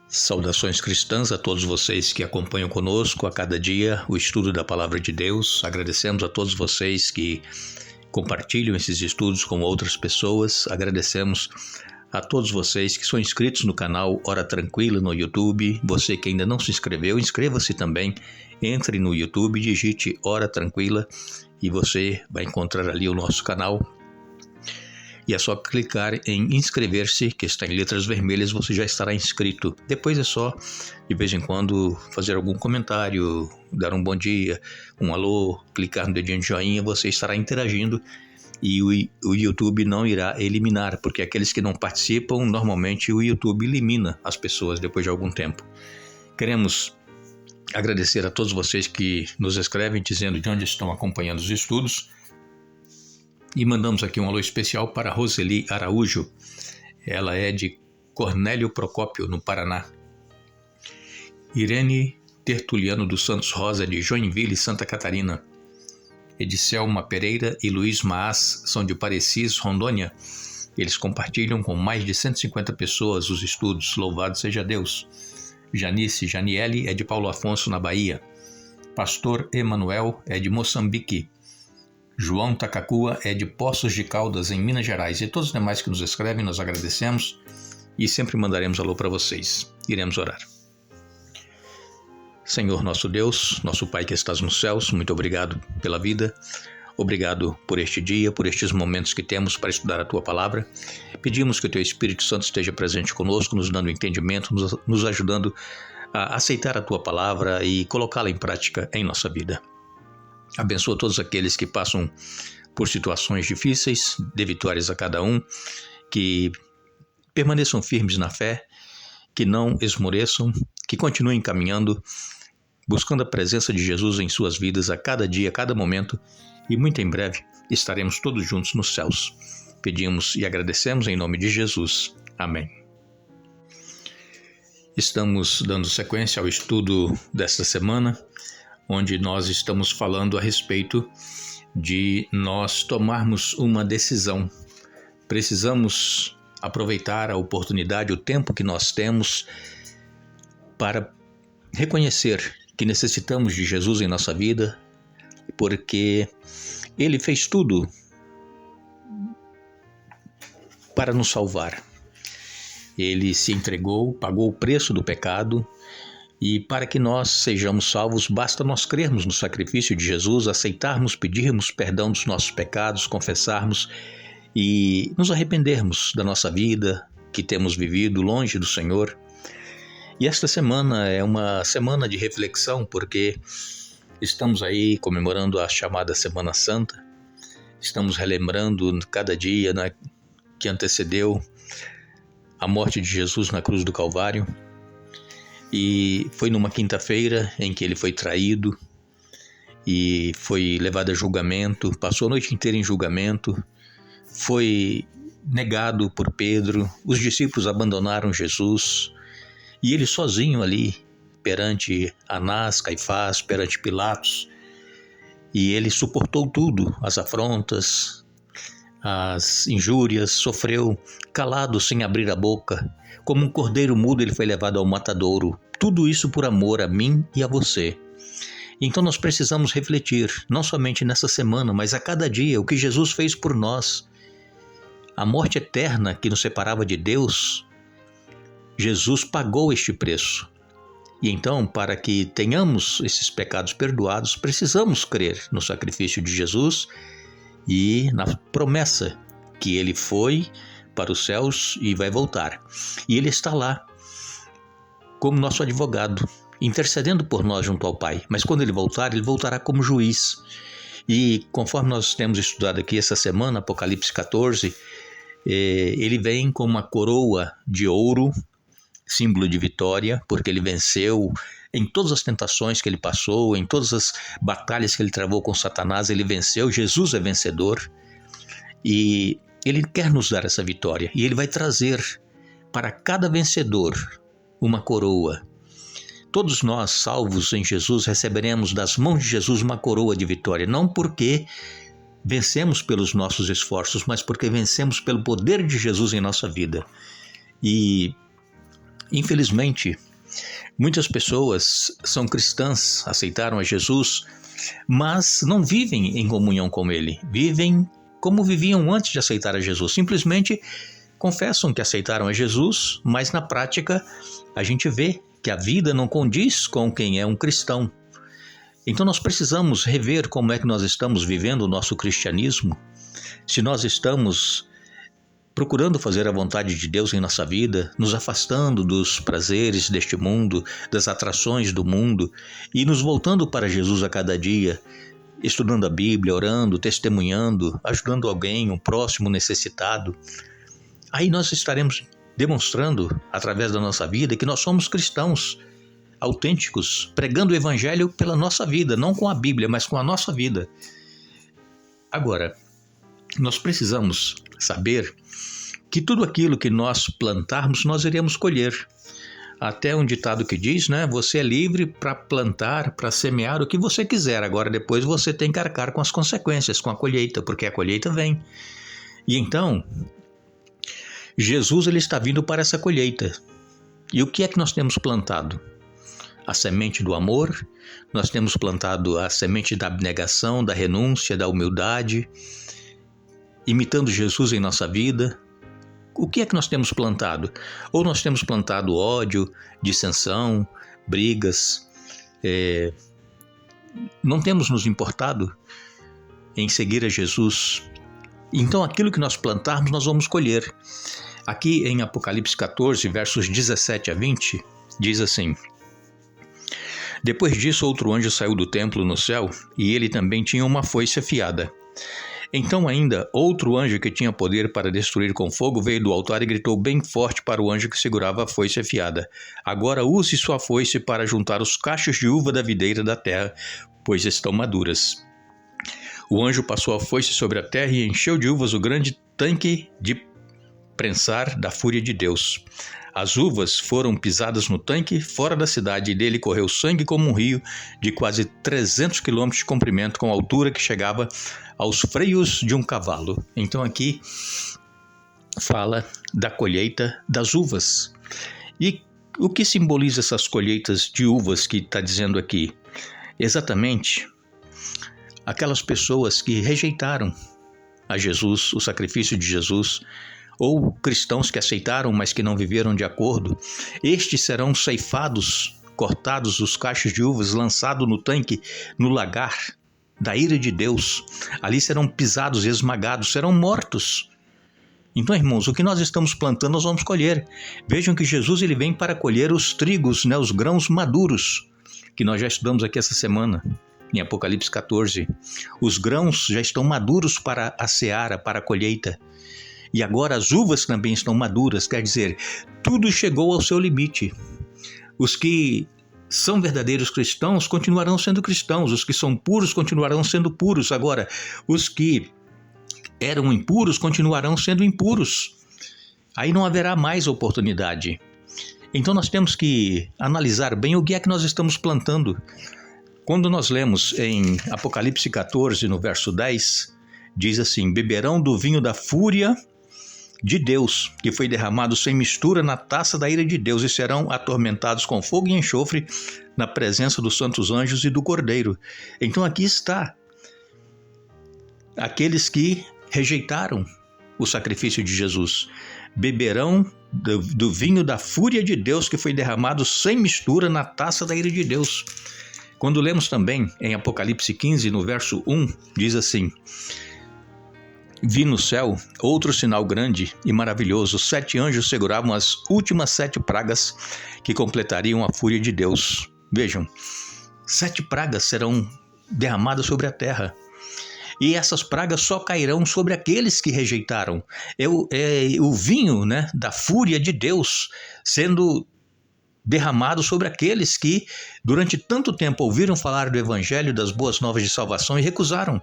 Saudações cristãs a todos vocês que acompanham conosco a cada dia o estudo da Palavra de Deus. Agradecemos a todos vocês que compartilham esses estudos com outras pessoas. Agradecemos a todos vocês que são inscritos no canal Hora Tranquila no YouTube. Você que ainda não se inscreveu, inscreva-se também. Entre no YouTube, digite Hora Tranquila e você vai encontrar ali o nosso canal. E é só clicar em inscrever-se, que está em letras vermelhas, você já estará inscrito. Depois é só, de vez em quando, fazer algum comentário, dar um bom dia, um alô, clicar no dedinho de joinha, você estará interagindo e o YouTube não irá eliminar, porque aqueles que não participam, normalmente o YouTube elimina as pessoas depois de algum tempo. Queremos agradecer a todos vocês que nos escrevem dizendo de onde estão acompanhando os estudos. E mandamos aqui um alô especial para Roseli Araújo. Ela é de Cornélio Procópio, no Paraná. Irene Tertuliano dos Santos Rosa, de Joinville, Santa Catarina. Edicelma Pereira e Luiz Maas são de Parecis, Rondônia. Eles compartilham com mais de 150 pessoas os estudos. Louvado seja Deus. Janice Janiele é de Paulo Afonso, na Bahia. Pastor Emanuel é de Moçambique. João Takakua é de Poços de Caldas, em Minas Gerais. E todos os demais que nos escrevem, nós agradecemos e sempre mandaremos alô para vocês. Iremos orar. Senhor nosso Deus, nosso Pai que estás nos céus, muito obrigado pela vida. Obrigado por este dia, por estes momentos que temos para estudar a Tua Palavra. Pedimos que o Teu Espírito Santo esteja presente conosco, nos dando entendimento, nos ajudando a aceitar a Tua Palavra e colocá-la em prática em nossa vida. Abençoa todos aqueles que passam por situações difíceis, dê vitórias a cada um, que permaneçam firmes na fé, que não esmoreçam, que continuem caminhando, buscando a presença de Jesus em suas vidas a cada dia, a cada momento, e muito em breve estaremos todos juntos nos céus. Pedimos e agradecemos em nome de Jesus. Amém. Estamos dando sequência ao estudo desta semana, onde nós estamos falando a respeito de nós tomarmos uma decisão. Precisamos aproveitar a oportunidade, o tempo que nós temos para reconhecer que necessitamos de Jesus em nossa vida, porque Ele fez tudo para nos salvar. Ele se entregou, pagou o preço do pecado. E para que nós sejamos salvos, basta nós crermos no sacrifício de Jesus, aceitarmos, pedirmos perdão dos nossos pecados, confessarmos e nos arrependermos da nossa vida que temos vivido longe do Senhor. E esta semana é uma semana de reflexão, porque estamos aí comemorando a chamada Semana Santa. Estamos relembrando cada dia que antecedeu a morte de Jesus na cruz do Calvário. E foi numa quinta-feira em que ele foi traído e foi levado a julgamento, passou a noite inteira em julgamento, foi negado por Pedro, os discípulos abandonaram Jesus e ele sozinho ali perante Anás, Caifás, perante Pilatos, e ele suportou tudo, as afrontas, as injúrias, sofreu calado sem abrir a boca. Como um cordeiro mudo ele foi levado ao matadouro. Tudo isso por amor a mim e a você. Então nós precisamos refletir, não somente nessa semana, mas a cada dia, o que Jesus fez por nós. A morte eterna que nos separava de Deus, Jesus pagou este preço. E então, para que tenhamos esses pecados perdoados, precisamos crer no sacrifício de Jesus e na promessa que ele foi para os céus e vai voltar. E ele está lá como nosso advogado, intercedendo por nós junto ao Pai. Mas quando ele voltar, ele voltará como juiz. E conforme nós temos estudado aqui essa semana, Apocalipse 14, ele vem com uma coroa de ouro, símbolo de vitória, porque ele venceu em todas as tentações que ele passou, em todas as batalhas que ele travou com Satanás, ele venceu. Jesus é vencedor e Ele quer nos dar essa vitória e Ele vai trazer para cada vencedor uma coroa. Todos nós, salvos em Jesus, receberemos das mãos de Jesus uma coroa de vitória, não porque vencemos pelos nossos esforços, mas porque vencemos pelo poder de Jesus em nossa vida. E Infelizmente, muitas pessoas são cristãs, aceitaram a Jesus, mas não vivem em comunhão com Ele. Vivem como viviam antes de aceitar a Jesus. Simplesmente confessam que aceitaram a Jesus, mas na prática a gente vê que a vida não condiz com quem é um cristão. Então nós precisamos rever como é que nós estamos vivendo o nosso cristianismo, se nós estamos procurando fazer a vontade de Deus em nossa vida, nos afastando dos prazeres deste mundo, das atrações do mundo e nos voltando para Jesus a cada dia, estudando a Bíblia, orando, testemunhando, ajudando alguém, um próximo necessitado. Aí nós estaremos demonstrando, através da nossa vida, que nós somos cristãos autênticos, pregando o Evangelho pela nossa vida, não com a Bíblia, mas com a nossa vida. Agora, nós precisamos saber que tudo aquilo que nós plantarmos, nós iremos colher. Até um ditado que diz, né? Você é livre para plantar, para semear o que você quiser. Agora, depois você tem que arcar com as consequências, com a colheita, porque a colheita vem. E então, Jesus ele está vindo para essa colheita. E o que é que nós temos plantado? A semente do amor, nós temos plantado a semente da abnegação, da renúncia, da humildade, imitando Jesus em nossa vida. O que é que nós temos plantado? Ou nós temos plantado ódio, dissensão, brigas, não temos nos importado em seguir a Jesus. Então aquilo que nós plantarmos nós vamos colher. Aqui em Apocalipse 14, versos 17 a 20, diz assim: Depois disso outro anjo saiu do templo no céu, e ele também tinha uma foice afiada. Então ainda outro anjo que tinha poder para destruir com fogo veio do altar e gritou bem forte para o anjo que segurava a foice afiada: Agora use sua foice para juntar os cachos de uva da videira da terra, pois estão maduras. O anjo passou a foice sobre a terra e encheu de uvas o grande tanque de prensar da fúria de Deus. As uvas foram pisadas no tanque fora da cidade e dele correu sangue como um rio de quase 300 quilômetros de comprimento, com altura que chegava aos freios de um cavalo. Então aqui fala da colheita das uvas. E o que simboliza essas colheitas de uvas que está dizendo aqui? Exatamente aquelas pessoas que rejeitaram a Jesus, o sacrifício de Jesus, ou cristãos que aceitaram, mas que não viveram de acordo. Estes serão ceifados, cortados os cachos de uvas, lançados no tanque, no lagar da ira de Deus. Ali serão pisados, esmagados, serão mortos. Então, irmãos, o que nós estamos plantando, nós vamos colher. Vejam que Jesus ele vem para colher os trigos, né, os grãos maduros, que nós já estudamos aqui essa semana, em Apocalipse 14. Os grãos já estão maduros para a seara, para a colheita. E agora as uvas também estão maduras, quer dizer, tudo chegou ao seu limite. Os que são verdadeiros cristãos continuarão sendo cristãos, os que são puros continuarão sendo puros. Agora, os que eram impuros continuarão sendo impuros. Aí não haverá mais oportunidade. Então nós temos que analisar bem o que é que nós estamos plantando. Quando nós lemos em Apocalipse 14, no verso 10, diz assim: Beberão do vinho da fúria de Deus, que foi derramado sem mistura na taça da ira de Deus, e serão atormentados com fogo e enxofre na presença dos santos anjos e do Cordeiro. Então aqui está aqueles que rejeitaram o sacrifício de Jesus. Beberão do vinho da fúria de Deus, que foi derramado sem mistura na taça da ira de Deus. Quando lemos também em Apocalipse 15, no verso 1, diz assim: Vi no céu outro sinal grande e maravilhoso. 7 anjos seguravam as últimas 7 pragas que completariam a fúria de Deus. Vejam, 7 pragas serão derramadas sobre a terra. E essas pragas só cairão sobre aqueles que rejeitaram. É o vinho, né, da fúria de Deus sendo derramado sobre aqueles que durante tanto tempo ouviram falar do Evangelho, das boas novas de salvação e recusaram.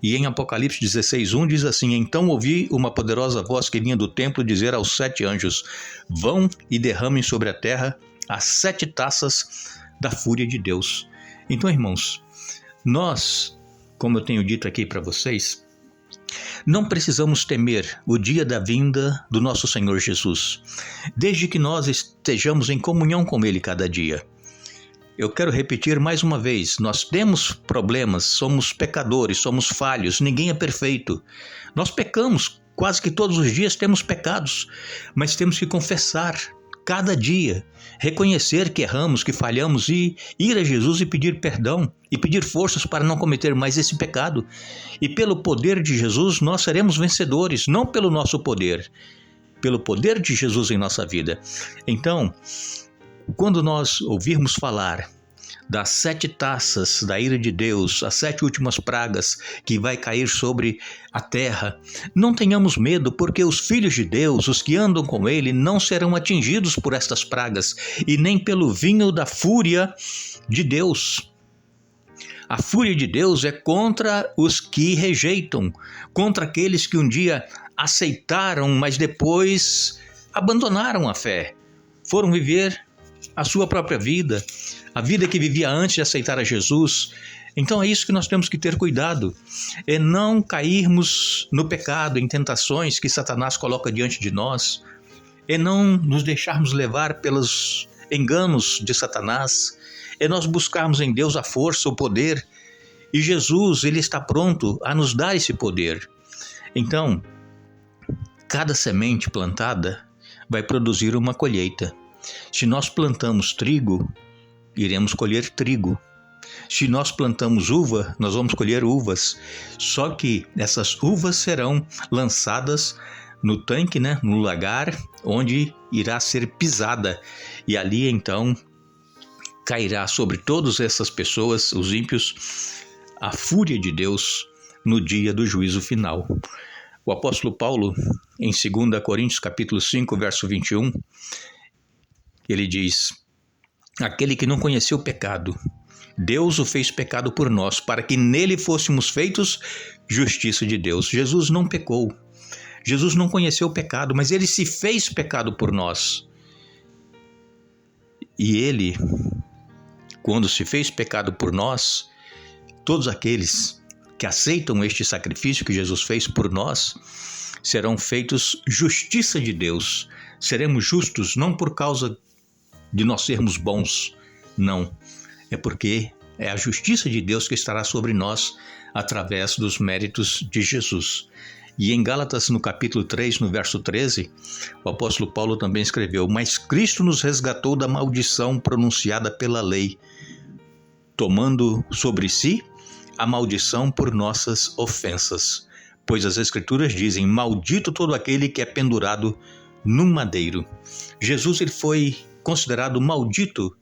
E em Apocalipse 16:1 diz assim: Então ouvi uma poderosa voz que vinha do templo dizer aos 7 anjos: Vão e derramem sobre a terra as 7 taças da fúria de Deus. Então, irmãos, nós, como eu tenho dito aqui para vocês, Não precisamos temer o dia da vinda do nosso Senhor Jesus, desde que nós estejamos em comunhão com Ele cada dia. Eu quero repetir mais uma vez, nós temos problemas, somos pecadores, somos falhos, ninguém é perfeito. Nós pecamos, quase que todos os dias temos pecados, mas temos que confessar cada dia, reconhecer que erramos, que falhamos e ir a Jesus e pedir perdão e pedir forças para não cometer mais esse pecado. E pelo poder de Jesus nós seremos vencedores, não pelo nosso poder, pelo poder de Jesus em nossa vida. Então, quando nós ouvirmos falar das 7 taças da ira de Deus, as 7 últimas pragas que vai cair sobre a terra, não tenhamos medo, porque os filhos de Deus, os que andam com Ele, não serão atingidos por estas pragas e nem pelo vinho da fúria de Deus. A fúria de Deus é contra os que rejeitam, contra aqueles que um dia aceitaram, mas depois abandonaram a fé, foram viver a sua própria vida, a vida que vivia antes de aceitar a Jesus. Então é isso que nós temos que ter cuidado, é não cairmos no pecado, em tentações que Satanás coloca diante de nós, é não nos deixarmos levar pelos enganos de Satanás, é nós buscarmos em Deus a força, o poder, e Jesus, Ele está pronto a nos dar esse poder. Então, cada semente plantada vai produzir uma colheita. Se nós plantamos trigo, iremos colher trigo. Se nós plantamos uva, nós vamos colher uvas. Só que essas uvas serão lançadas no tanque, no lagar, onde irá ser pisada. E ali então cairá sobre todas essas pessoas, os ímpios, a fúria de Deus no dia do juízo final. O apóstolo Paulo, em 2 Coríntios capítulo 5, verso 21, ele diz: aquele que não conheceu o pecado, Deus o fez pecado por nós, para que nele fôssemos feitos justiça de Deus. Jesus não pecou, Jesus não conheceu o pecado, mas ele se fez pecado por nós. E ele, quando se fez pecado por nós, todos aqueles que aceitam este sacrifício que Jesus fez por nós, serão feitos justiça de Deus. Seremos justos não por causa de nós sermos bons, não. É porque é a justiça de Deus que estará sobre nós através dos méritos de Jesus. E em Gálatas, no capítulo 3, no verso 13, o apóstolo Paulo também escreveu: mas Cristo nos resgatou da maldição pronunciada pela lei, tomando sobre si a maldição por nossas ofensas. Pois as Escrituras dizem: maldito todo aquele que é pendurado num madeiro. Jesus, ele foi considerado maldito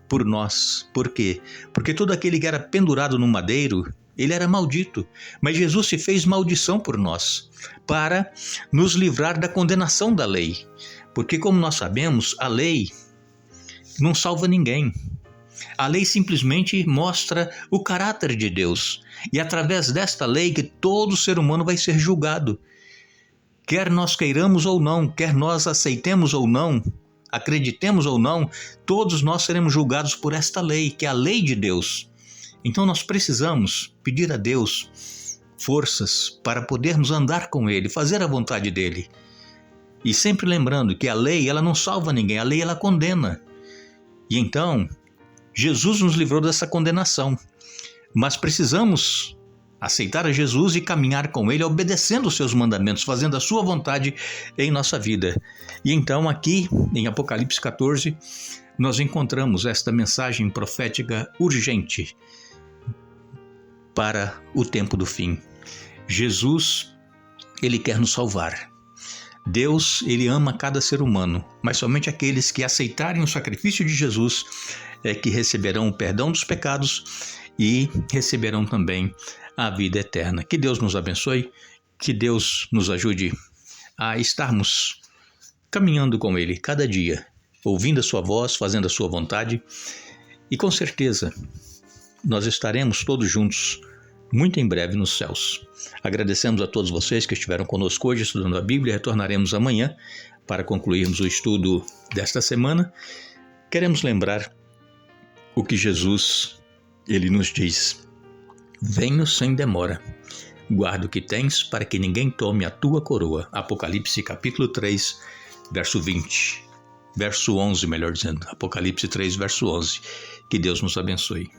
por nós. Por quê? Porque todo aquele que era pendurado no madeiro, ele era maldito. Mas Jesus se fez maldição por nós, para nos livrar da condenação da lei. Porque, como nós sabemos, a lei não salva ninguém. A lei simplesmente mostra o caráter de Deus. E através desta lei que todo ser humano vai ser julgado. Quer nós queiramos ou não, quer nós aceitemos ou não, acreditemos ou não, todos nós seremos julgados por esta lei, que é a lei de Deus. Então nós precisamos pedir a Deus forças para podermos andar com Ele, fazer a vontade dEle. E sempre lembrando que a lei, ela não salva ninguém, a lei, ela condena. E então, Jesus nos livrou dessa condenação. Mas precisamos aceitar a Jesus e caminhar com Ele, obedecendo os seus mandamentos, fazendo a sua vontade em nossa vida. E então aqui, em Apocalipse 14, nós encontramos esta mensagem profética urgente para o tempo do fim. Jesus, Ele quer nos salvar. Deus, Ele ama cada ser humano, mas somente aqueles que aceitarem o sacrifício de Jesus é que receberão o perdão dos pecados e receberão também a vida eterna. Que Deus nos abençoe, que Deus nos ajude a estarmos caminhando com Ele cada dia, ouvindo a sua voz, fazendo a sua vontade, e com certeza nós estaremos todos juntos muito em breve nos céus. Agradecemos a todos vocês que estiveram conosco hoje estudando a Bíblia. Retornaremos amanhã para concluirmos o estudo desta semana. Queremos lembrar o que Jesus, Ele nos diz: venho sem demora. guarda o que tens para que ninguém tome a tua coroa. Apocalipse capítulo 3, verso 20. Verso 11, melhor dizendo. Apocalipse 3, verso 11. Que Deus nos abençoe.